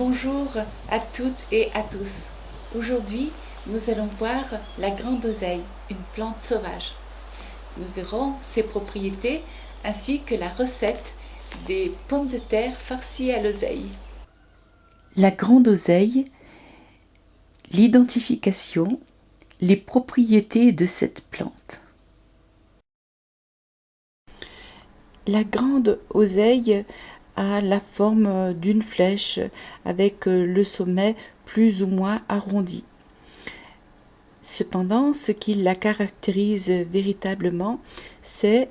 Bonjour à toutes et à tous. Aujourd'hui, nous allons voir la grande oseille, une plante sauvage. Nous verrons ses propriétés ainsi que la recette des pommes de terre farcies à l'oseille. La grande oseille, l'identification, les propriétés de cette plante. La grande oseille a la forme d'une flèche avec le sommet plus ou moins arrondi. Cependant, ce qui la caractérise véritablement, c'est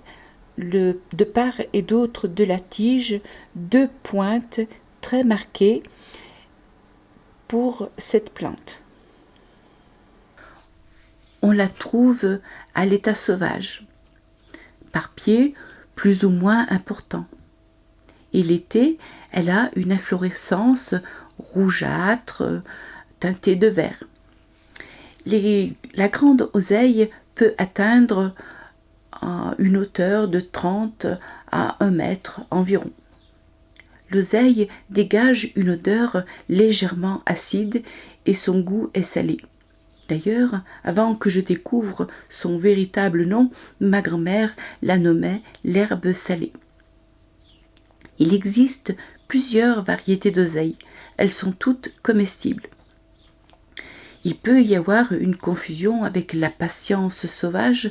de part et d'autre de la tige, deux pointes très marquées pour cette plante. On la trouve à l'état sauvage, par pied plus ou moins important. Et l'été, elle a une inflorescence rougeâtre, teintée de vert. La grande oseille peut atteindre une hauteur de 30 à 1 mètre environ. L'oseille dégage une odeur légèrement acide et son goût est salé. D'ailleurs, avant que je découvre son véritable nom, ma grand-mère la nommait l'herbe salée. Il existe plusieurs variétés d'oseille. Elles sont toutes comestibles. Il peut y avoir une confusion avec la patience sauvage,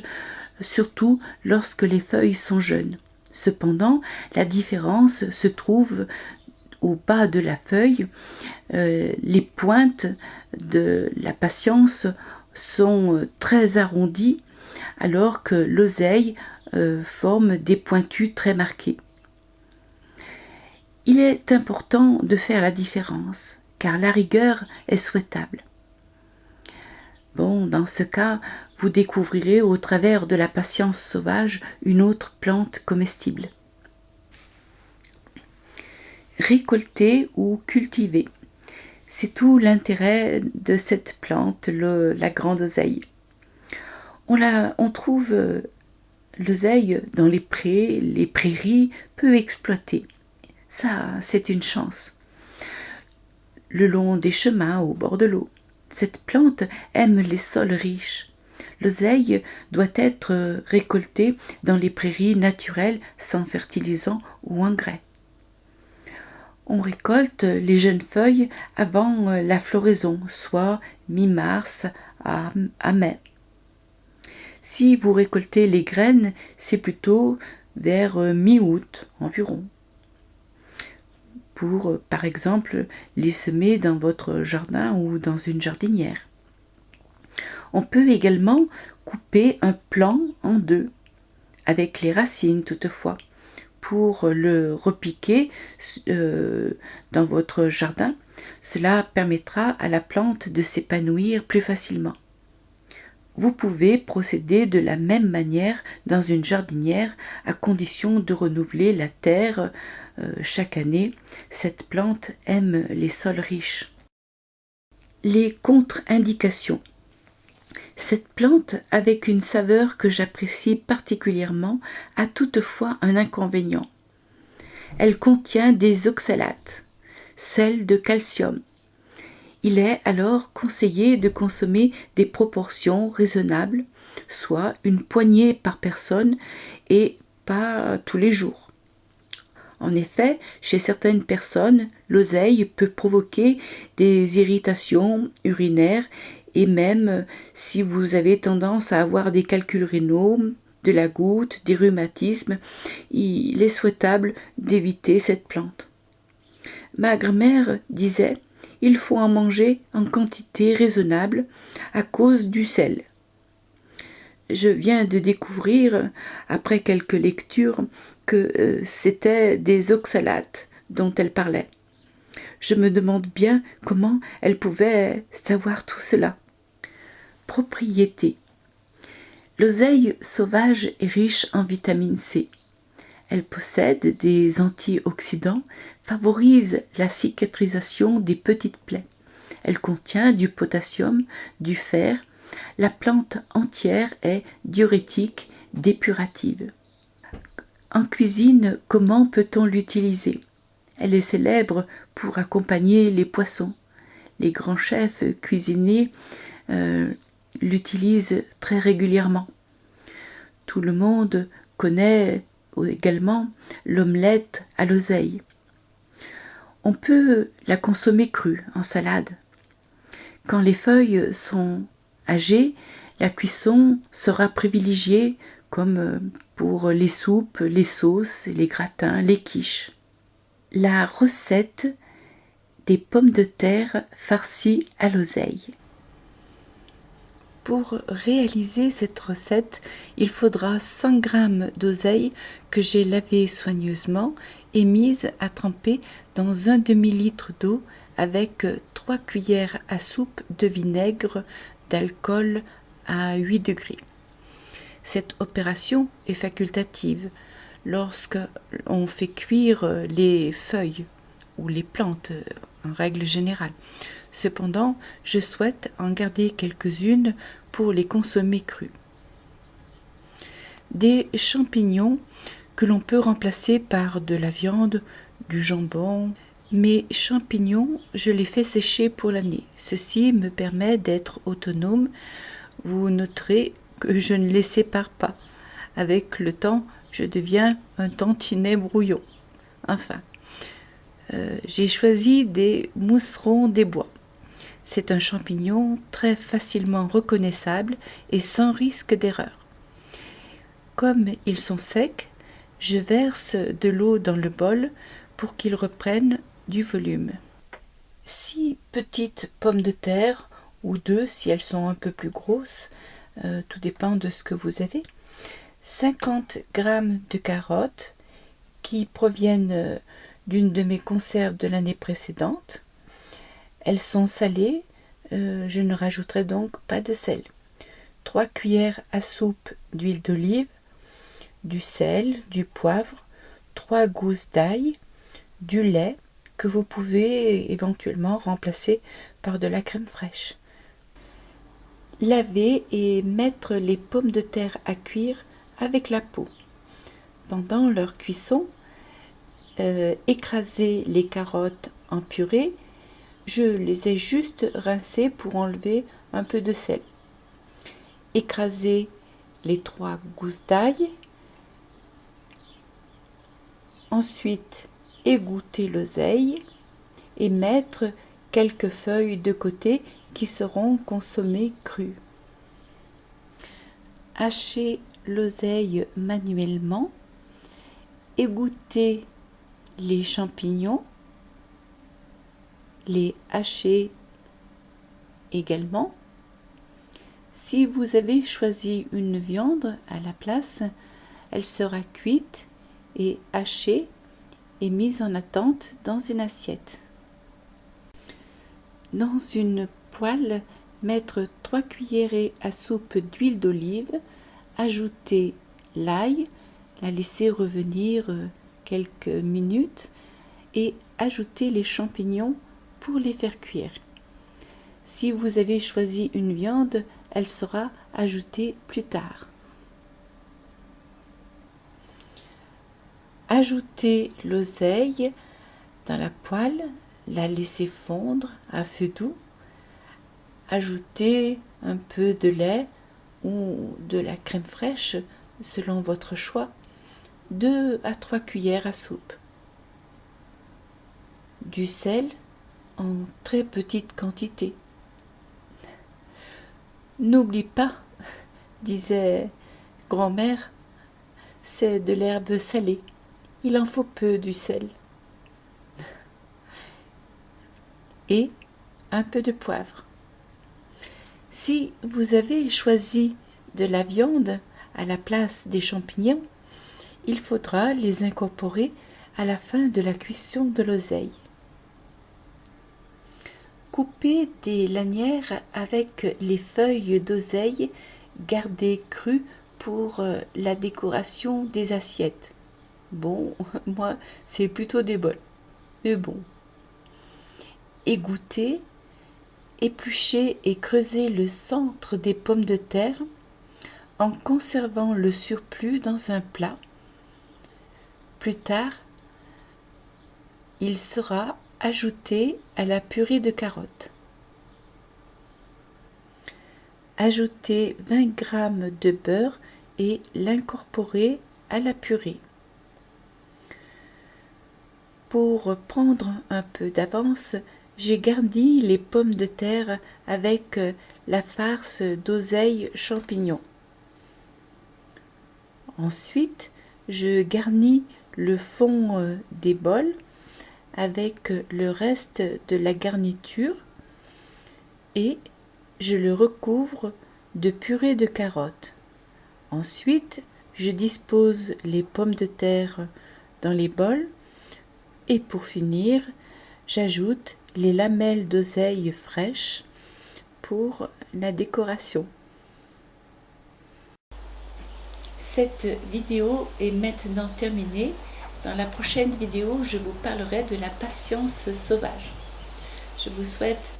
surtout lorsque les feuilles sont jeunes. Cependant, la différence se trouve au bas de la feuille. Les pointes de la patience sont très arrondies, alors que l'oseille forme des pointus très marqués. Il est important de faire la différence, car la rigueur est souhaitable. Bon, dans ce cas, vous découvrirez au travers de la patience sauvage une autre plante comestible. Récolter ou cultiver, c'est tout l'intérêt de cette plante, la grande oseille. On trouve l'oseille dans les prés, les prairies, peu exploitées. Ça, c'est une chance. Le long des chemins au bord de l'eau. Cette plante aime les sols riches. L'oseille doit être récoltée dans les prairies naturelles sans fertilisants ou engrais. On récolte les jeunes feuilles avant la floraison, soit mi-mars à mai. Si vous récoltez les graines, c'est plutôt vers mi-août environ, pour, par exemple, les semer dans votre jardin ou dans une jardinière. On peut également couper un plant en deux, avec les racines toutefois, pour le repiquer dans votre jardin. Cela permettra à la plante de s'épanouir plus facilement. Vous pouvez procéder de la même manière dans une jardinière à condition de renouveler la terre chaque année. Cette plante aime les sols riches. Les contre-indications. Cette plante, avec une saveur que j'apprécie particulièrement, a toutefois un inconvénient. Elle contient des oxalates, sel de calcium. Il est alors conseillé de consommer des proportions raisonnables, soit une poignée par personne et pas tous les jours. En effet, chez certaines personnes, l'oseille peut provoquer des irritations urinaires et même si vous avez tendance à avoir des calculs rénaux, de la goutte, des rhumatismes, il est souhaitable d'éviter cette plante. Ma grand-mère disait: il faut en manger en quantité raisonnable à cause du sel. Je viens de découvrir, après quelques lectures, que c'était des oxalates dont elle parlait. Je me demande bien comment elle pouvait savoir tout cela. Propriété. L'oseille sauvage est riche en vitamine C. Elle possède des antioxydants, favorise la cicatrisation des petites plaies. Elle contient du potassium, du fer. La plante entière est diurétique, dépurative. En cuisine, comment peut-on l'utiliser? Elle est célèbre pour accompagner les poissons. Les grands chefs cuisiniers l'utilisent très régulièrement. Tout le monde connaît également l'omelette à l'oseille. On peut la consommer crue en salade. Quand les feuilles sont âgées, la cuisson sera privilégiée comme pour les soupes, les sauces, les gratins, les quiches. La recette des pommes de terre farcies à l'oseille. Pour réaliser cette recette, il faudra 100 g d'oseille que j'ai lavé soigneusement et mise à tremper dans un demi-litre d'eau avec 3 cuillères à soupe de vinaigre d'alcool à 8 degrés. Cette opération est facultative lorsque on fait cuire les feuilles ou les plantes en règle générale. Cependant, je souhaite en garder quelques-unes pour les consommer crues. Des champignons que l'on peut remplacer par de la viande, du jambon. Mes champignons, je les fais sécher pour l'année. Ceci me permet d'être autonome. Vous noterez que je ne les sépare pas. Avec le temps, je deviens un tantinet brouillon. Enfin, j'ai choisi des mousserons des bois. C'est un champignon très facilement reconnaissable et sans risque d'erreur. Comme ils sont secs, je verse de l'eau dans le bol pour qu'ils reprennent du volume. 6 petites pommes de terre, ou 2 si elles sont un peu plus grosses, tout dépend de ce que vous avez. 50 g de carottes qui proviennent d'une de mes conserves de l'année précédente. Elles sont salées, je ne rajouterai donc pas de sel. 3 cuillères à soupe d'huile d'olive, du sel, du poivre, 3 gousses d'ail, du lait que vous pouvez éventuellement remplacer par de la crème fraîche. Laver et mettre les pommes de terre à cuire avec la peau. Pendant leur cuisson, écraser les carottes en purée. Je les ai juste rincées pour enlever un peu de sel. Écraser les 3 gousses d'ail. Ensuite, égoutter l'oseille et mettre quelques feuilles de côté qui seront consommées crues. Hacher l'oseille manuellement. Égoutter les champignons, les hacher également. Si vous avez choisi une viande à la place, elle sera cuite et hachée et mise en attente dans une assiette. Dans une poêle, mettre 3 cuillerées à soupe d'huile d'olive, ajouter l'ail, la laisser revenir quelques minutes et ajouter les champignons pour les faire cuire. Si vous avez choisi une viande, elle sera ajoutée plus tard. Ajoutez l'oseille dans la poêle, la laisser fondre à feu doux. Ajoutez un peu de lait ou de la crème fraîche selon votre choix. 2 à 3 cuillères à soupe. Du sel en très petite quantité. N'oublie pas, disait grand-mère, c'est de l'herbe salée. Il en faut peu du sel. Et un peu de poivre. Si vous avez choisi de la viande à la place des champignons, il faudra les incorporer à la fin de la cuisson de l'oseille. Coupez des lanières avec les feuilles d'oseille gardées crues pour la décoration des assiettes. Bon, moi, c'est plutôt des bols, mais bon. Égouttez, épluchez et creusez le centre des pommes de terre en conservant le surplus dans un plat. Plus tard, il sera ajouté à la purée de carottes. Ajoutez 20 g de beurre et l'incorporer à la purée. Pour prendre un peu d'avance, j'ai garni les pommes de terre avec la farce d'oseille champignons. Ensuite, je garnis le fond des bols avec le reste de la garniture et je le recouvre de purée de carottes. Ensuite, je dispose les pommes de terre dans les bols et pour finir, j'ajoute les lamelles d'oseille fraîches pour la décoration. Cette vidéo est maintenant terminée. Dans la prochaine vidéo, je vous parlerai de la patience sauvage. Je vous souhaite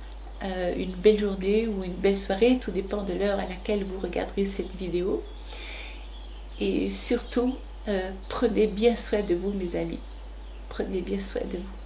une belle journée ou une belle soirée, tout dépend de l'heure à laquelle vous regarderez cette vidéo. Et surtout, prenez bien soin de vous, mes amis. Prenez bien soin de vous.